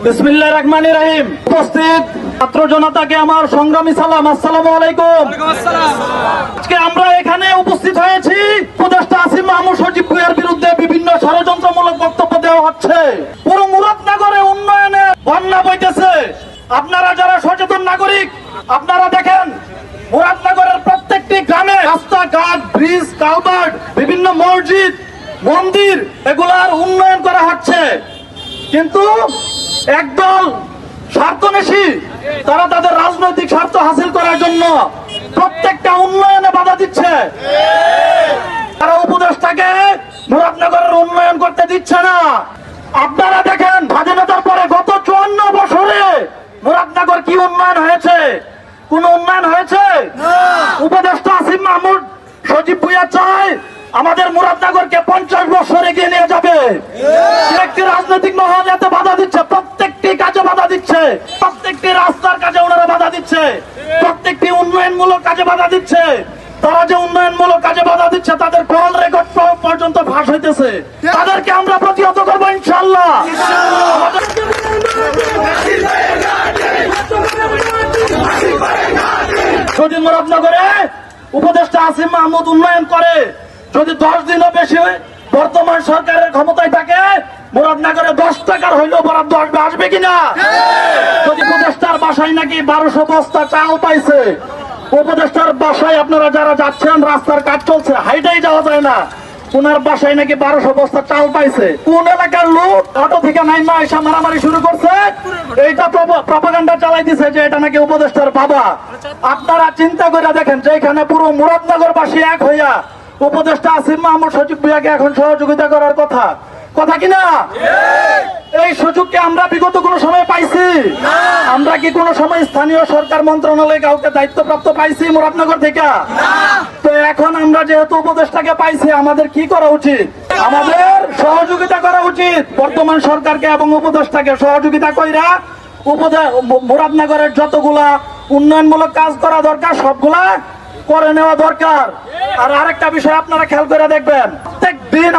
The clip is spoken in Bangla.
বিসমিল্লাহির রহমানির রহিম। উপস্থিত ছাত্র জনতাকে আমার সংগ্রামী সালাম, আসসালামু আলাইকুম। আজকে আমরা এখানে উপস্থিত হয়েছি উপদেষ্টা আসিফ মাহমুদ সজীব ভুঁইয়ার বিরুদ্ধে বিভিন্ন ষড়যন্ত্রমূলক বক্তব্য দেওয়া হচ্ছে। পুরো মুরাদনগরে উন্নয়নে বন্যা বইতেছে। আপনারা যারা সচেতন নাগরিক, আপনারা দেখেন মুরাদনগরের প্রত্যেকটি গ্রামে রাস্তাঘাট, ব্রিজ, কালভার্ট, বিভিন্ন মসজিদ, মন্দির এগুলার উন্নয়ন করা হচ্ছে। কিন্তু একদল স্বার্থন্বেষী তারা তাদের রাজনৈতিক স্বার্থ হাসিল করার জন্য প্রত্যেকটা উন্নয়নে বাধা দিচ্ছে। তারা উপদেষ্টাকে মুরাদনগরের উন্নয়ন করতে দিচ্ছে না। আপনারা দেখেন স্বাধীনতার পরে গত 54 বছরে মুরাদনগর কি উন্নয়ন হয়েছে? কোন উন্নয়ন হয়েছে? উপদেষ্টা আসিফ মাহমুদ সজীব ভুঁইয়া চায় আমাদের মুরাদনগরকে 50 বছর এগিয়ে নিয়ে যাবে। একটি রাজনৈতিক মহল এতে বাধা দিচ্ছে, প্রত্যেকটি কাজে বাধা দিচ্ছে, প্রত্যেকটি রাস্তার কাজে ওনারা বাধা দিচ্ছে, প্রত্যেকটি উন্নয়নমূলক কাজে বাধা দিচ্ছে। তারা যে উন্নয়নমূলক কাজে বাধা দিচ্ছে তাদের কল রেকর্ড পর্যন্ত ফাঁস হইতেছে। তাদেরকে আমরা প্রতিহত করবো ইনশাআল্লাহ। যদি মুরাদনগরে উপদেষ্টা আসিফ মাহমুদ উন্নয়ন করে, যদি 10 দিনও বেশি বর্তমান সরকারের ক্ষমতায় থাকে, মুরাদনগরে 10 টাকার হইলেও বরাদ্দ আসবে কিনা? যদি উপদেষ্টার বাসায় নাকি 1200 বস্তা চাল পাইছে, উপদেষ্টার বাসায় আপনারা যারা যাচ্ছেন রাস্তার কাজ চলছে, হাইটাই যাওয়া যায় না, ওনার বাসায় নাকি 1200 বস্তা চাল পাইছে। কোন এলাকার লোক অটো থেকে নাইমা এসে মারামারি শুরু করছে, এইটা প্রপাগান্ডা চালাই দিছে যে এটা নাকি উপদেষ্টার বাবা। আপনারা চিন্তা করে দেখেন যে এখানে পুরো মুরাদনগর বাসী এক হইয়া উপদেষ্টা আসিফ মাহমুদ সজীব ভুঁইয়াকে এখন সহযোগিতা করার কথা কিনা? এই সুযোগকে আমরা বিগত কোন সময় পাইছি? আমরা কি কোন সময় স্থানীয় সরকার মন্ত্রণালয়ে কাউকে দায়িত্বপ্রাপ্ত পাইছি মুরাদনগর থেকে? তো এখন আমরা যেহেতু উপদেষ্টাকে পাইছি, আমাদের কি করা উচিত? আমাদের সহযোগিতা করা উচিত বর্তমান সরকারকে এবং উপদেষ্টাকে সহযোগিতা কইরা মুরাদনগরের যতগুলা উন্নয়নমূলক কাজ করা দরকার সবগুলা করে নেওয়া দরকার। আর আরেকটা বিষয় আপনারা খেয়াল করে দেখবেন, প্রত্যেক দিন